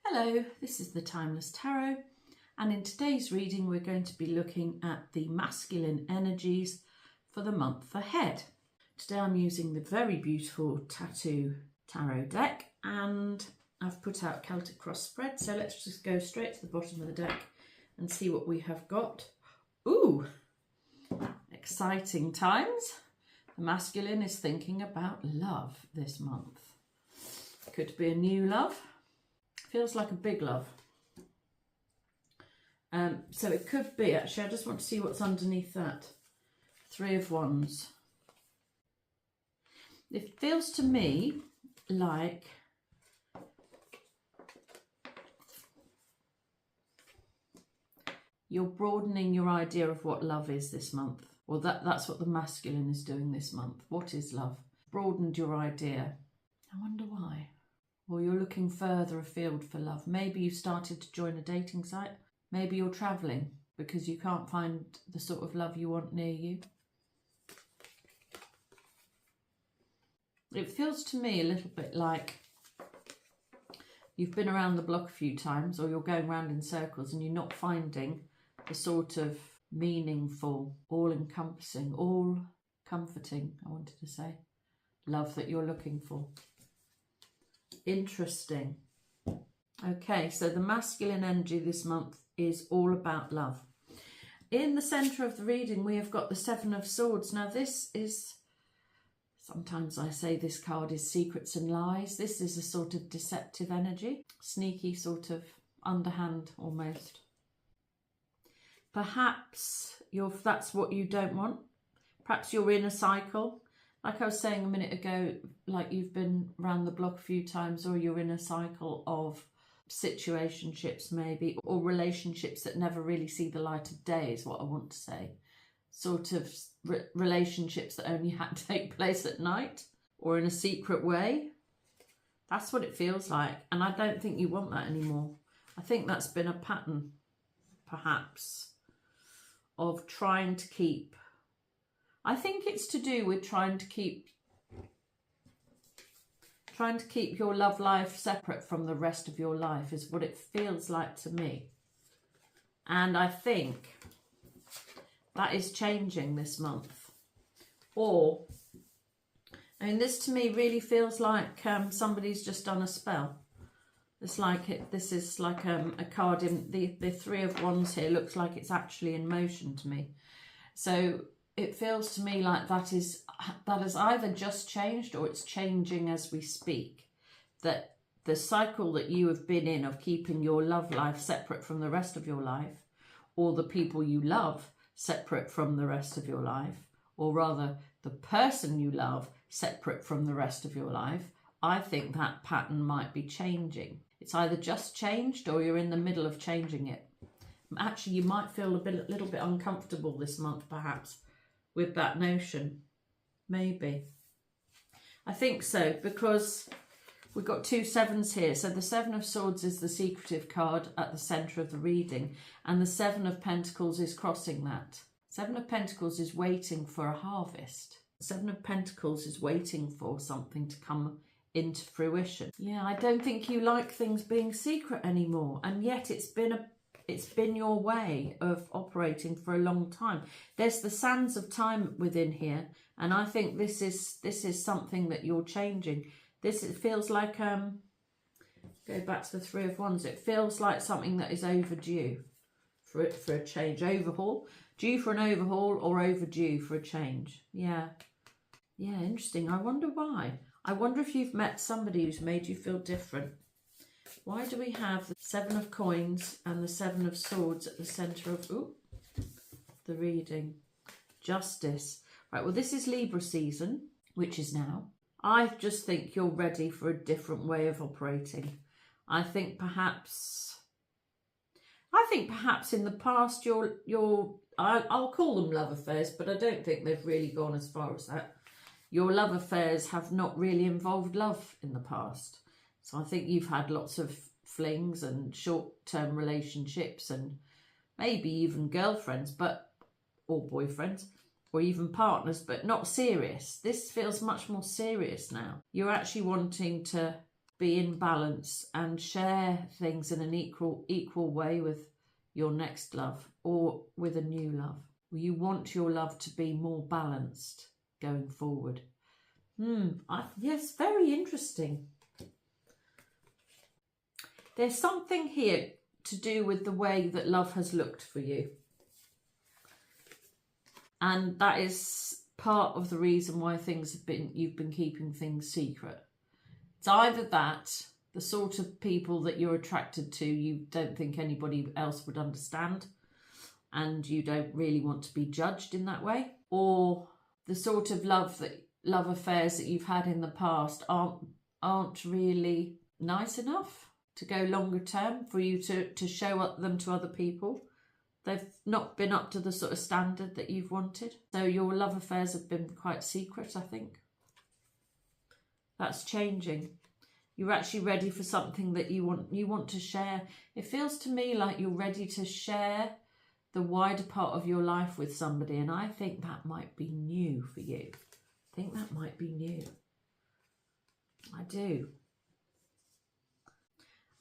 Hello, this is the Timeless Tarot, and in today's reading we're going to be looking at the masculine energies for the month ahead. Today I'm using the very beautiful Tattoo Tarot deck, and I've put out Celtic Cross spread, so let's just go straight to the bottom of the deck and see what we have got. Ooh, exciting times. The masculine is thinking about love this month. Could be a new love. Feels like a big love. So it could be, actually, I just want to see what's underneath that. Three of Wands. It feels to me like you're broadening your idea of what love is this month. Well, that's what the masculine is doing this month. What is love? Broadened your idea. I wonder why. Or you're looking further afield for love. Maybe you've started to join a dating site. Maybe you're travelling because you can't find the sort of love you want near you. It feels to me a little bit like you've been around the block a few times, or you're going round in circles and you're not finding the sort of meaningful, all-encompassing, all-comforting, I wanted to say, love that you're looking for. Interesting. Okay, so the masculine energy this month is all about love. In the centre of the reading, we have got the Seven of Swords. Now, this is, sometimes I say this card is secrets and lies. This is a sort of deceptive energy, sneaky, sort of underhand almost. Perhaps that's what you don't want. Perhaps you're in a cycle. Like I was saying a minute ago, like you've been around the block a few times, or you're in a cycle of situationships maybe, or relationships that never really see the light of day is what I want to say. Sort of relationships that only had to take place at night or in a secret way. That's what it feels like. And I don't think you want that anymore. I think that's been a pattern, perhaps, of trying to keep... I think it's to do with trying to keep your love life separate from the rest of your life is what it feels like to me. And I think that is changing this month. Or, I mean, this to me really feels like somebody's just done a spell. It's like this is like a card in the Three of Wands here looks like it's actually in motion to me. So it feels to me like that has either just changed or it's changing as we speak. That the cycle that you have been in of keeping your love life separate from the rest of your life, or the people you love separate from the rest of your life, or rather the person you love separate from the rest of your life, I think that pattern might be changing. It's either just changed or you're in the middle of changing it. Actually, you might feel a little bit uncomfortable this month, perhaps, with that notion. Maybe. I think so, because we've got two sevens here. So the Seven of Swords is the secretive card at the centre of the reading, and the Seven of Pentacles is crossing that. Seven of Pentacles is waiting for a harvest. Seven of Pentacles is waiting for something to come into fruition. Yeah, I don't think you like things being secret anymore, and yet it's been your way of operating for a long time. There's the sands of time within here, and I think this is something that you're changing. It feels like go back to the Three of Wands. It feels like something that is overdue for a change, overhaul, due for an overhaul, or overdue for a change. Yeah, interesting. I wonder why. I wonder if you've met somebody who's made you feel different. Why do we have the Seven of Coins and the Seven of Swords at the centre of the reading? Justice. Right, well, this is Libra season, which is now. I just think you're ready for a different way of operating. I think perhaps in the past I'll call them love affairs, but I don't think they've really gone as far as that. Your love affairs have not really involved love in the past. So I think you've had lots of flings and short-term relationships and maybe even girlfriends, or boyfriends, or even partners, but not serious. This feels much more serious now. You're actually wanting to be in balance and share things in an equal way with your next love or with a new love. You want your love to be more balanced going forward. Yes, very interesting. There's something here to do with the way that love has looked for you. And that is part of the reason why you've been keeping things secret. It's either that, the sort of people that you're attracted to, you don't think anybody else would understand, and you don't really want to be judged in that way, or the sort of love affairs that you've had in the past aren't really nice enough to go longer term for you to show them to other people. They've not been up to the sort of standard that you've wanted. So your love affairs have been quite secret, I think. That's changing. You're actually ready for something that you want to share. It feels to me like you're ready to share the wider part of your life with somebody, and I think that might be new for you. I think that might be new. I do.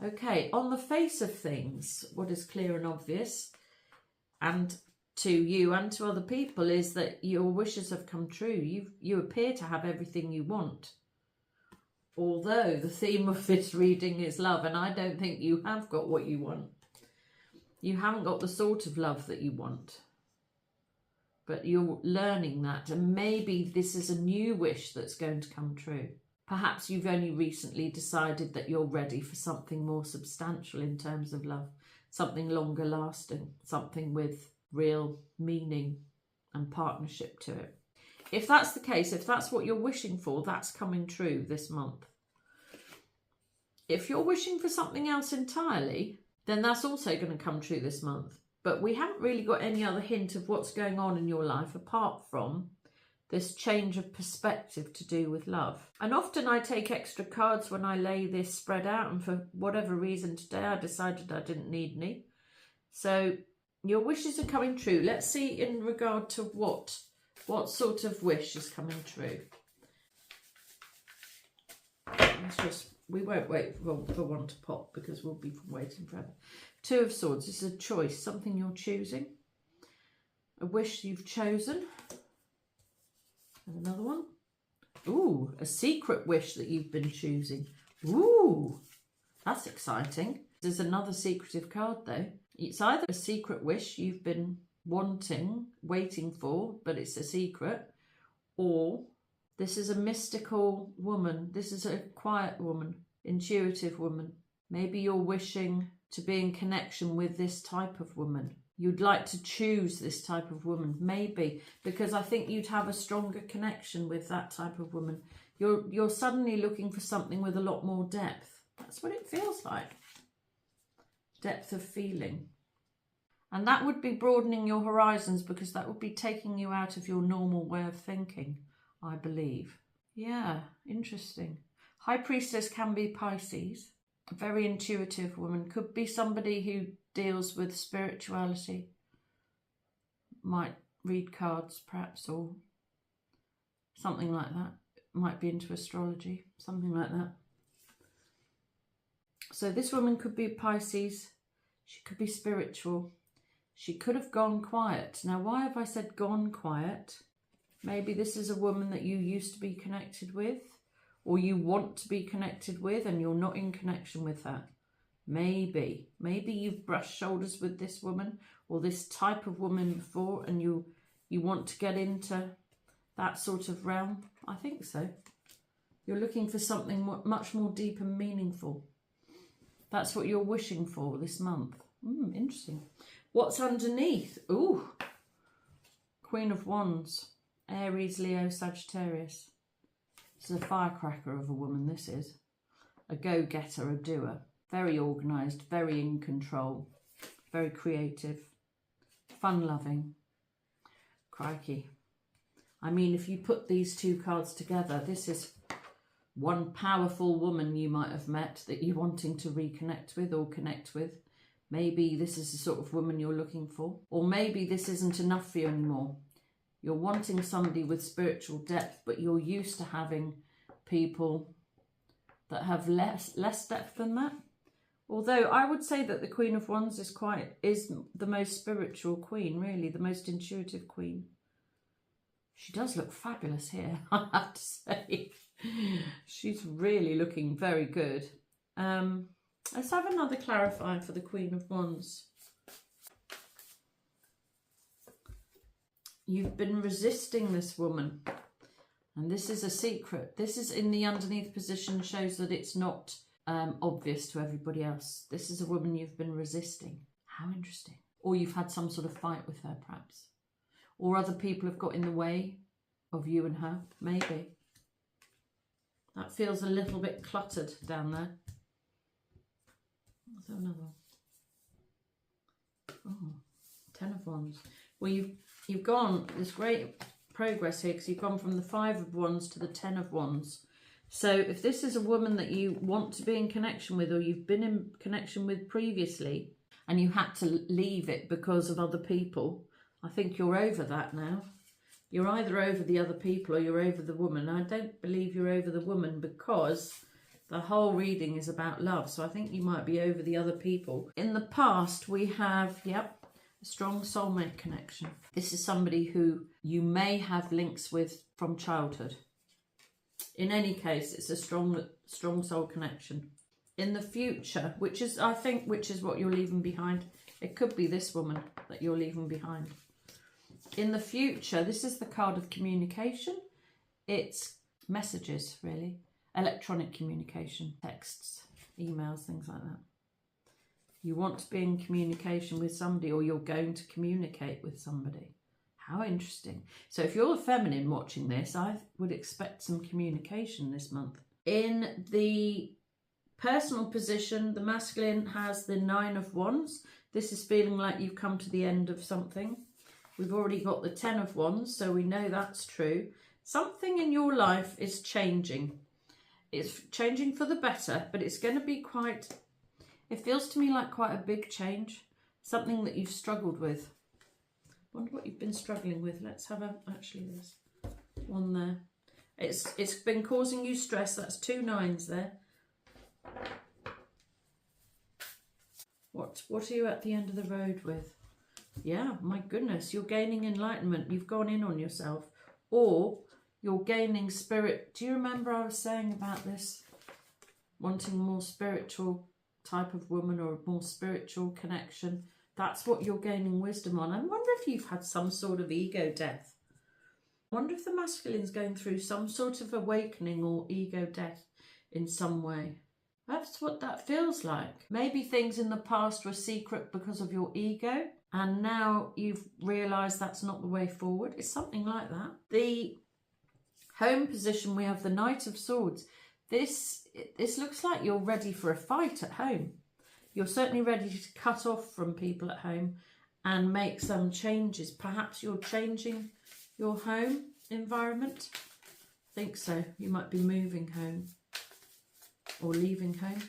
Okay, on the face of things, what is clear and obvious, and to you and to other people, is that your wishes have come true. You appear to have everything you want. Although the theme of this reading is love, and I don't think you have got what you want. You haven't got the sort of love that you want. But you're learning that, and maybe this is a new wish that's going to come true. Perhaps you've only recently decided that you're ready for something more substantial in terms of love, something longer lasting, something with real meaning and partnership to it. If that's the case, if that's what you're wishing for, that's coming true this month. If you're wishing for something else entirely, then that's also going to come true this month. But we haven't really got any other hint of what's going on in your life apart from this change of perspective to do with love. And often I take extra cards when I lay this spread out, and for whatever reason today I decided I didn't need any. So your wishes are coming true. Let's see in regard to what sort of wish is coming true. We won't wait for one to pop because we'll be waiting forever. Two of Swords. This is a choice, something you're choosing. A wish you've chosen. And another one. Ooh, a secret wish that you've been choosing. Ooh, that's exciting. There's another secretive card though. It's either a secret wish you've been wanting, waiting for, but it's a secret, or this is a mystical woman. This is a quiet woman, intuitive woman. Maybe you're wishing to be in connection with this type of woman. You'd like to choose this type of woman, maybe, because I think you'd have a stronger connection with that type of woman. You're suddenly looking for something with a lot more depth. That's what it feels like. Depth of feeling. And that would be broadening your horizons, because that would be taking you out of your normal way of thinking, I believe. Yeah, interesting. High Priestess can be Pisces. A very intuitive woman. Could be somebody who deals with spirituality. Might read cards perhaps, or something like that. Might be into astrology, something like that. So this woman could be Pisces. She could be spiritual. She could have gone quiet. Now, why have I said gone quiet? Maybe this is a woman that you used to be connected with, or you want to be connected with, and you're not in connection with her. Maybe you've brushed shoulders with this woman or this type of woman before, and you want to get into that sort of realm. I think so. You're looking for something much more deep and meaningful. That's what you're wishing for this month. Interesting. What's underneath? Ooh, Queen of Wands, Aries, Leo, Sagittarius. This is a firecracker of a woman, this is. A go-getter, a doer. Very organised, very in control, very creative, fun-loving. Crikey. I mean, if you put these two cards together, this is one powerful woman you might have met that you're wanting to reconnect with or connect with. Maybe this is the sort of woman you're looking for. Or maybe this isn't enough for you anymore. You're wanting somebody with spiritual depth, but you're used to having people that have less depth than that. Although I would say that the Queen of Wands is the most spiritual queen, really, the most intuitive queen. She does look fabulous here, I have to say. She's really looking very good. Let's have another clarifier for the Queen of Wands. You've been resisting this woman. And this is a secret. This is in the underneath position, shows that it's not obvious to everybody else. This is a woman you've been resisting. How interesting. Or you've had some sort of fight with her, perhaps. Or other people have got in the way of you and her, maybe. That feels a little bit cluttered down there. Let's have another one. Oh, 10 of Wands. Well, you've gone, there's great progress here because you've gone from the 5 of Wands to the 10 of Wands. So if this is a woman that you want to be in connection with, or you've been in connection with previously and you had to leave it because of other people, I think you're over that now. You're either over the other people or you're over the woman. I don't believe you're over the woman because the whole reading is about love. So I think you might be over the other people. In the past, we have, yep, a strong soulmate connection. This is somebody who you may have links with from childhood. In any case, it's a strong soul connection. In the future, which is what you're leaving behind. It could be this woman that you're leaving behind. In the future, this is the card of communication. It's messages, really. Electronic communication, texts, emails, things like that. You want to be in communication with somebody, or you're going to communicate with somebody. How interesting. So if you're the feminine watching this, I would expect some communication this month. In the personal position, the masculine has the 9 of Wands. This is feeling like you've come to the end of something. We've already got the 10 of Wands, so we know that's true. Something in your life is changing. It's changing for the better, but it's going to be quite, it feels to me like quite a big change. Something that you've struggled with. Wonder what you've been struggling with. Let's have actually there's one there. It's been causing you stress. That's 2 9s there. What are you at the end of the road with? Yeah, my goodness, you're gaining enlightenment. You've gone in on yourself, or you're gaining spirit. Do you remember I was saying about this? Wanting a more spiritual type of woman or a more spiritual connection. That's what you're gaining wisdom on. I wonder if you've had some sort of ego death. I wonder if the masculine's going through some sort of awakening or ego death in some way. That's what that feels like. Maybe things in the past were secret because of your ego, and now you've realised that's not the way forward. It's something like that. The home position, we have the Knight of Swords. This looks like you're ready for a fight at home. You're certainly ready to cut off from people at home and make some changes. Perhaps you're changing your home environment. I think so. You might be moving home or leaving home.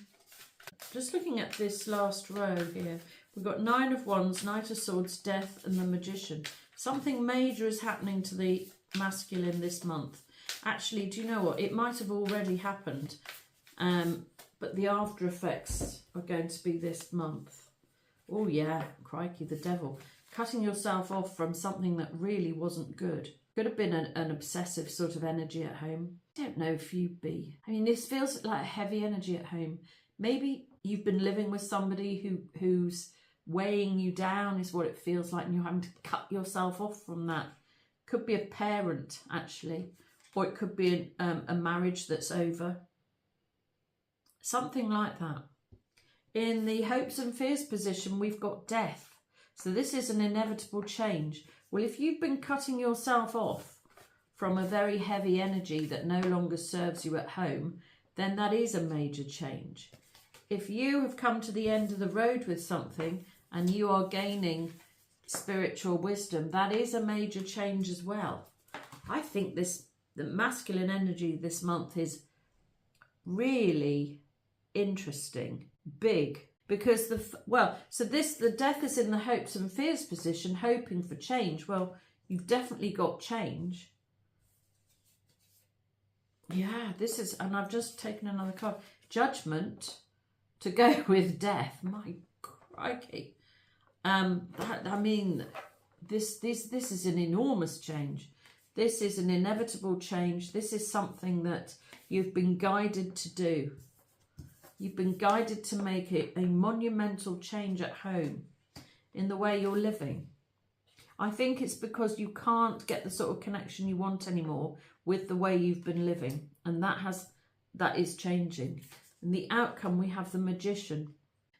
Just looking at this last row here, we've got 9 of Wands, Knight of Swords, Death and the Magician. Something major is happening to the masculine this month. Actually, do you know what? It might have already happened, but the after effects are going to be this month. Oh yeah, crikey, the devil. Cutting yourself off from something that really wasn't good. Could have been an obsessive sort of energy at home. I don't know if you'd be. I mean, this feels like a heavy energy at home. Maybe you've been living with somebody who's weighing you down, is what it feels like, and you're having to cut yourself off from that. Could be a parent, actually, or it could be a marriage that's over. Something like that. In the hopes and fears position, we've got death. So this is an inevitable change. Well, if you've been cutting yourself off from a very heavy energy that no longer serves you at home, then that is a major change. If you have come to the end of the road with something and you are gaining spiritual wisdom, that is a major change as well. I think the masculine energy this month is really interesting, big, because the death is in the hopes and fears position, hoping for change. Well, you've definitely got change. Yeah, this is, and I've just taken another card. judgment to go with death. My crikey. I mean, this is an enormous change. This is an inevitable change. This is something that you've been guided to do. You've been guided to make it a monumental change at home in the way you're living. I think it's because you can't get the sort of connection you want anymore with the way you've been living. And that is changing. And the outcome, we have the Magician.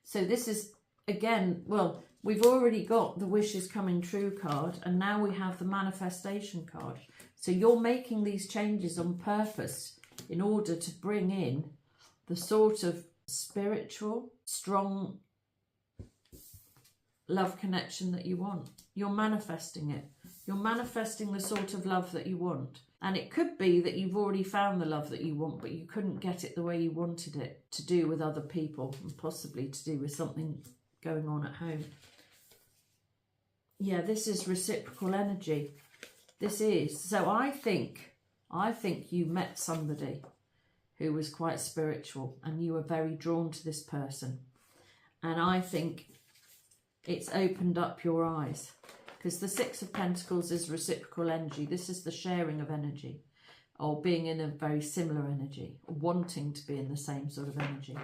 So this is, again, well, we've already got the wishes coming true card, and now we have the manifestation card. So you're making these changes on purpose in order to bring in the sort of spiritual, strong love connection that you want. You're manifesting it. You're manifesting the sort of love that you want. And it could be that you've already found the love that you want, but you couldn't get it the way you wanted it to do with other people, and possibly to do with something going on at home. Yeah, this is reciprocal energy. This is. So I think you met somebody who was quite spiritual and you were very drawn to this person. And I think it's opened up your eyes, because the Six of Pentacles is reciprocal energy. This is the sharing of energy, or being in a very similar energy, wanting to be in the same sort of energy.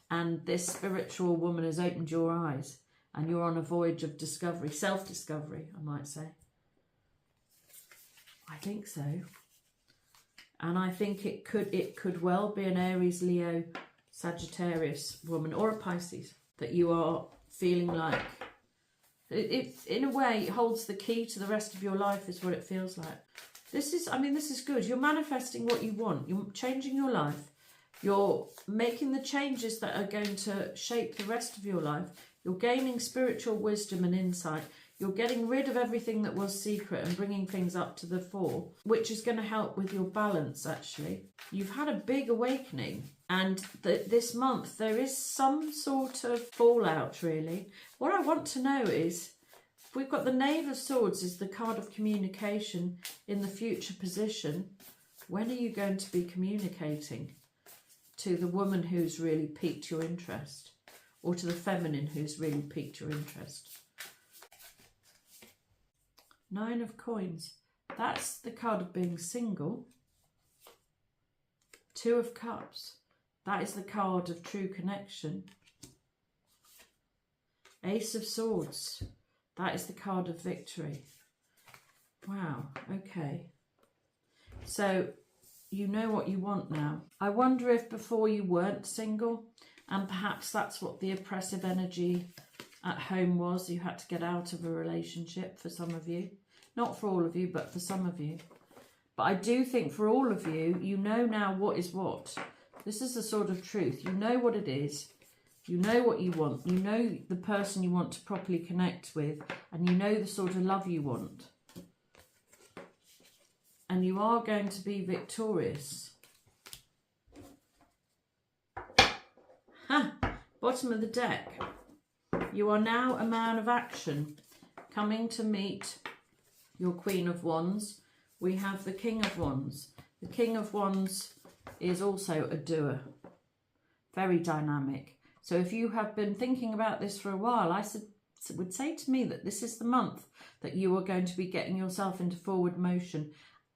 And this spiritual woman has opened your eyes, and you're on a voyage of discovery, self-discovery, I might say. I think so. And I think it could well be an Aries, Leo, Sagittarius woman, or a Pisces, that you are feeling like it in a way it holds the key to the rest of your life, is what it feels like. This is good. You're manifesting what you want. You're changing your life. You're making the changes that are going to shape the rest of your life. You're gaining spiritual wisdom and insight. You're getting rid of everything that was secret and bringing things up to the fore, which is going to help with your balance, actually. You've had a big awakening, and this month there is some sort of fallout, really. What I want to know is, if we've got the Knave of Swords is the card of communication in the future position, when are you going to be communicating to the woman who's really piqued your interest, or to the feminine who's really piqued your interest? Nine of Coins. That's the card of being single. Two of Cups. That is the card of true connection. Ace of Swords. That is the card of victory. Wow, okay. So you know what you want now. I wonder if before you weren't single, and perhaps that's what the oppressive energy at home was. You had to get out of a relationship for some of you. Not for all of you, but for some of you. But I do think for all of you, you know now what is what. This is the sort of truth. You know what it is. You know what you want. You know the person you want to properly connect with. And you know the sort of love you want. And you are going to be victorious. Ha! Bottom of the deck. You are now a man of action, coming to meet your Queen of Wands. We have the King of Wands. The King of Wands is also a doer. Very dynamic. So if you have been thinking about this for a while, I would say to me that this is the month that you are going to be getting yourself into forward motion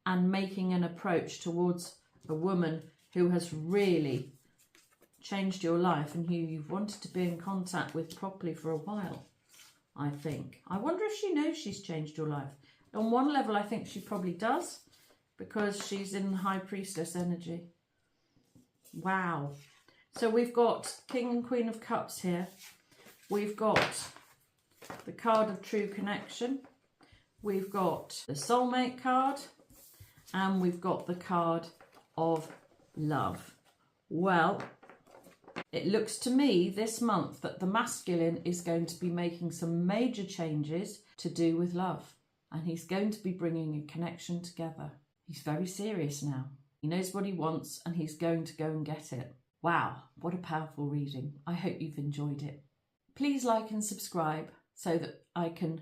and making an approach towards a woman who has really changed your life and who you've wanted to be in contact with properly for a while, I think. I wonder if she knows she's changed your life. On one level, I think she probably does, because she's in High Priestess energy. Wow. So we've got King and Queen of Cups here. We've got the card of true connection. We've got the Soulmate card. And we've got the card of love. Well, it looks to me this month that the masculine is going to be making some major changes to do with love. And he's going to be bringing a connection together. He's very serious now. He knows what he wants and he's going to go and get it. Wow, what a powerful reading. I hope you've enjoyed it. Please like and subscribe so that I can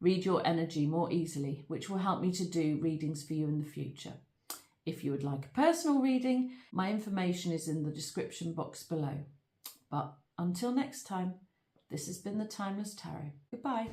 read your energy more easily, which will help me to do readings for you in the future. If you would like a personal reading, my information is in the description box below. But until next time, this has been the Timeless Tarot. Goodbye.